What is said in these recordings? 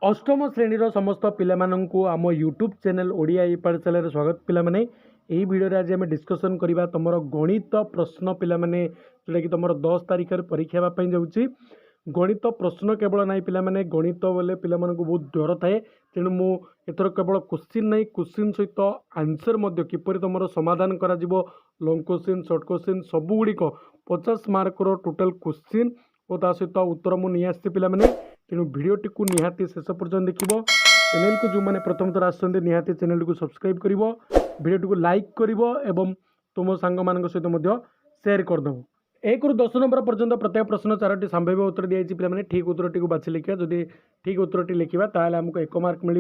अष्टम श्रेणीर समस्त पिलामानंकु आम यूट्यूब चैनल ओडिया ई पाठशाला स्वागत पिलामाने यही वीडियो आज आम डिस्कसन करवा तुम गणित प्रश्न पिलामाने जोटा कि तुम 10 तारिख परीक्षा हाँपाई जाऊँगी गणित प्रश्न केवल ना पिलामाने गणित बोले पिलामानंकु बहुत डर थाए तेणु मु एथर केवल क्वेश्चन नहीं क्वेश्चन सहित आंसर किपर तुम समाधान करा लॉन्ग क्वेश्चन शॉर्ट क्वेश्चन सबुगुड़िक 50 मार्कर टोटाल क्वेश्चन और सहित उत्तर मुझे आसती पिलामाने तेणु भिडटी को निहाती शेष पर्यटन देखिए चैनल को जो मैंने प्रथम थर आसते निहाती चैनल को सब्सक्राइब कर भिडटी को लाइक कर तुम सांग मान सहित सेयार करदेव 1 ରୁ 10 नंबर पर्यंत प्रत्येक प्रश्न 4टी संभाव्य उत्तर दिखाई पे ठीक उत्तर बाछी लिखा जदि ठीक उत्तर लिखा ताल आमको 1 मार्क मिल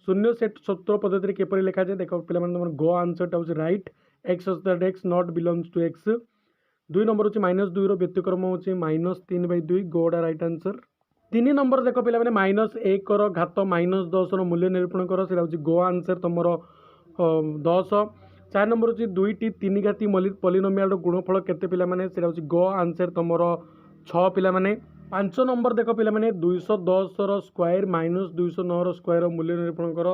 शून्य सेट सूत्र पद्धति किपर लिखा जाए देख पे गो आंसर हूँ right X X not belongs to X 2 number हूँ -2 व्यतिक्रम हूँ -3/2 गोड़ा रईट आंसर 3 नंबर देख पे -1 घात -10 मूल्य निरूपण कर से गो आंसर तुम 10 4 नंबर हूँ 2टी 3 घाती पॉलिनोमियल गुणफल केते पिला माने से हूँ गो आंसर तुम 6 पिला माने 5 नंबर देख पिला माने 210 स्क्वायर -209 स्क्वायर मूल्य निरूपण कर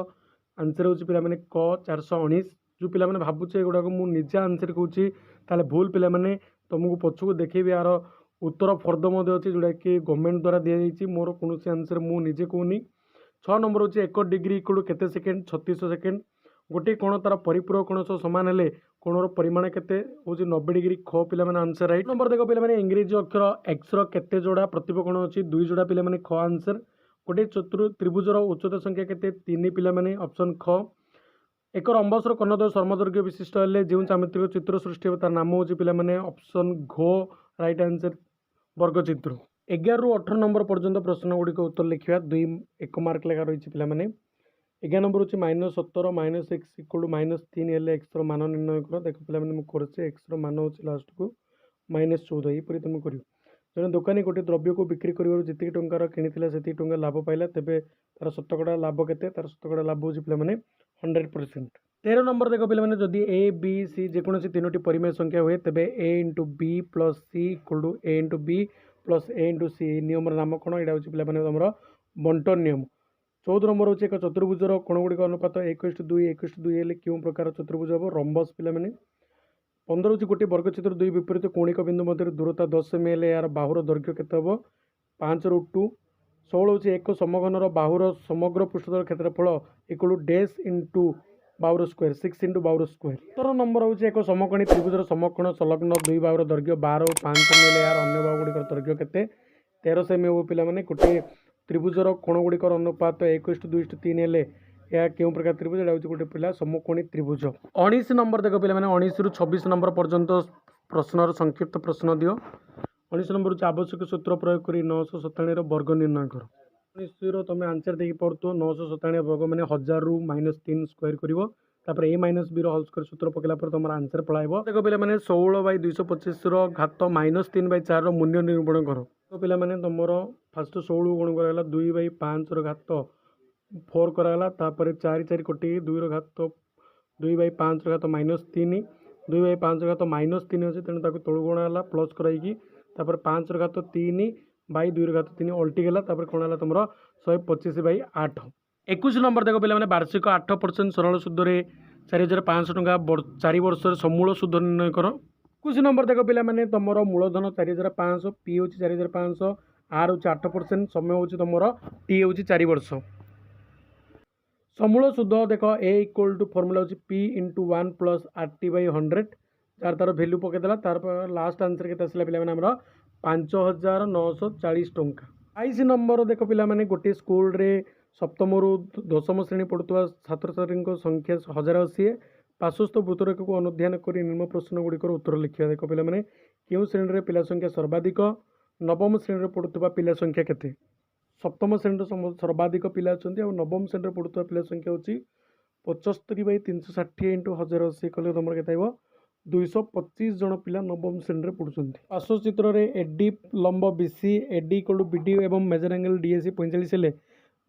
आंसर हूँ पिला माने क 419 जो पिला माने भाबुचे एगुड़ा मुझे निजे आंसर कहूँ ताले भूल पिला माने तुमको पछक देखेबी यार उत्तर फर्द अच्छी जोटा कि गवर्नमेंट द्वारा दि जाइए मोर कौन आंसर मुझे कहूनी 6 नंबर हूँ 1 डिग्री इक्वल केते सेकेंड 36 सेकेंड गोटे कोण तार परिपूरक कोण सह सामान हेले कोणर परिमाण केते हूँ 90 डिग्री ख पिला माने आंसर राइट नंबर देख पिला माने इंग्रेजी अक्षर एक्स रो केते जोड़ा प्रतिप कोण अछि 2 जोड़ा पिला माने ख आंसर गोटे त्रिभुजर उच्चता संख्या केते 3 पिला माने ऑप्शन ख एक रंबसर कर्णद्वय सर्मदर्घ्य विशिष्ट हेले जो ज्यामितिक चित्र सृष्टि हो तार नाम हूँ पिला माने ऑप्शन घ राइट आंसर वर्गचित्र 11 ରୁ 18 नंबर पर्यंत प्रश्न गुड़िक उत्तर लिखा 1 मार्क लेखा रही पिला माने 11 नंबर हूँ -17 -x इक्वल -3 हेल्ले एक्स मान निर्णय कर देख पे मुझे एक्स मान हूँ लास्ट को -14 यहपरी तुम कर जड़े दोकानी गोटे द्रव्य को बिक्री कर जी टंकार कि से टंका लाभ पाइला तेज तार शतकड़ा लाभ के तार शतकड़ा लाभ हूँ पे 100%। 13 नंबर देख पे जदि ए बी सी जेकोसी 3टी परिमेय संख्या हुए तेज A into B plus C equal to A into B plus A into C नियम नाम कौन यहाँ हूँ पे तुम बंटन नियम 14 नंबर हूँ एक चतुर्भुजर कोण गुड़िक अनुपात 1:2 1:2 हेल्ले क्यों प्रकार चतुर्भुज हम रंबस पे 15 हूँ गोटे वर्गचित्र 2 विपरीत कौणिक बिंदु मध्य दूरता 10 सेमी हेल्ले यार बाहुर दैर्घ्य केते हम 5/2 16 हूँ एक समघनर बाहुर समग्र पृष्ठतल क्षेत्रफल इक्वल टू डैश इंटू बाहुर स्क्वायर 6 इंटू बाहुर स्क्वायर 17 नंबर हूँ एक समकोणी त्रिभुजर समकोण संलग्न 2 बाहुर दैर्घ्य 12 और 5 सेमी हेल्ले यार अन्य बाहु गुड़िक दैर्घ्य केते 13 सेमी हो पे गोटे त्रिभुजर कोण गुड़िकर अनुपात 1:2:3 हेल्ले यह क्यों प्रकार त्रिभुज यहाँ हूँ गोटे पिला समकोणी त्रिभुज 19 नंबर देख पे 19 ରୁ 26 नंबर पर्यंत प्रश्नर संक्षिप्त प्रश्न दियो 19 नंबर हूँ आवश्यक सूत्र प्रयोग कर 997 वर्ग निर्णय कर 19 तुम आंसर देखिए पढ़ुव 997 वर्ग मैंने 1000 ରୁ -3 स्क्वायर कर ए माइनस बी होल स्क्वायर सूत्र पकड़ा तुम आंसर पढ़ाइब देख पे 16/225 घात -3/4 मूल्य निरूपण कर तो पे तुम फास्ट 16 गुण कराला 2/5 घात 4 कराला 4 4 कोटी 2 घात 2/5 घात -3 2/5 घात -3 अच्छे तेणु तलू गुणा प्लस कराई 5 घात 3/2 घात 3 अल्टी गला कौन है तुम 125/8 21 नंबर देख पे वार्षिक 8% सरल सूद 4500 टंका 4 वर्ष समूल सूद निर्णय कर 21 नंबर देख पे तुम मूलधन 4500 पी हूँ 4500 आर हूँ 8% समय हूँ तुम टी हूँ 4 वर्ष समूल सूद देख ए इक्वल टू फर्मूला हूँ पी इंटू 1 प्लस RT/100 तार भैल्यू पकईदेला तार लास्ट आंसर के पे 5940 टंका 22 नंबर देख पे गोटे स्कूल रे सप्तम ରୁ 10ମ श्रेणी पढ़ुवा छात्र छात्री संख्या 1080 पार्श्वस्थ वृत्तरेख को अनुध्यान कर निम्न प्रश्न गुड़िकर उत्तर लिखा देख पे क्यों श्रेणी पिला संख्या सर्वाधिक नवम श्रेणी पढ़ुवा पिला संख्या केते सप्तम श्रेणी सर्वाधिक पिला अच्छा नवम श्रेणी पढ़ुवा पिला संख्या हूँ 75/360 इंटू 1080 कले तुम के 225 जन पिला नवम श्रेणी पढ़ुं पार्श्व चित्र में एडी लंब BC AD equal to BD और मेजर एंगल डीएसी 45 हेल्ले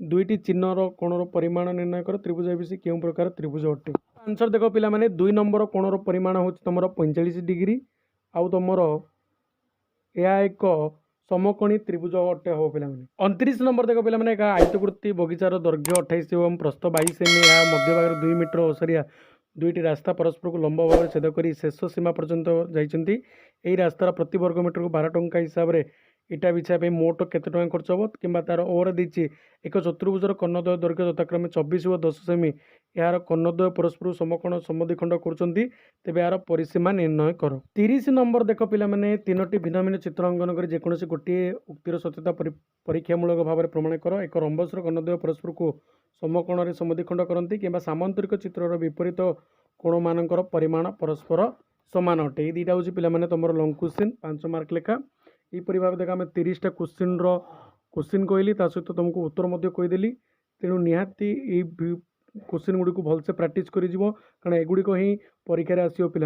2टी चिन्हर कोणर परिमाण निर्णय कर त्रिभुज एबीसी क्यों प्रकार त्रिभुज अटे आंसर देख पे 2 नंबर कोणर परिमाण हूँ तुम 45 डिग्री आउ तुम यह एक समकोणी त्रिभुज अटे हम पे 29 नंबर देख पे एक आयतकृति बगीचार दैर्घ्य 28 और प्रस्थ 22 सेमी मध्य भाग 2 मीटर ओसरिया दुईटी रास्ता परस्पर को लंब भाव में छेद कर शेष सीमा पर्यंत जाइए रास्तार प्रति वर्ग मीटर को 12 टंका हिसाब से इटा बिछाई मोट केते टंका खर्च हम कि ओवर देती एक चतुर्भुजर कर्णद्वय दैर्घ्य यथाक्रमे 24 और 10 सेमी यार कर्णद्वय परस्पर समकोण समद्विखंड कर यार परिसीमा निर्णय कर 30 नंबर देख पे तीनोटी भिन्न भिन्न चित्र अंकन कर जेकोसी गोटे उक्तिर सत्यता परीक्षामूलक भाव में प्रमाण कर एक रंबसर कर्णद्वय परस्पर को समकोण समद्विखंड करती कि सामांतरिक चित्रर विपरीत कोण मानकर परिमाण परस्पर सामान अटे ये दुईटा हूँ पे तुम लंग क्वेश्चन 5 मार्क लेखा यहपरी भाव देख आम 30टा क्वेश्चन कहली सहित तुमको उत्तर कहीदेली तेणु निहाती क्वेश्चन गुड़ी को भलसे प्राक्ट कर कारण एगुड़िक ही परीक्षा आसो पे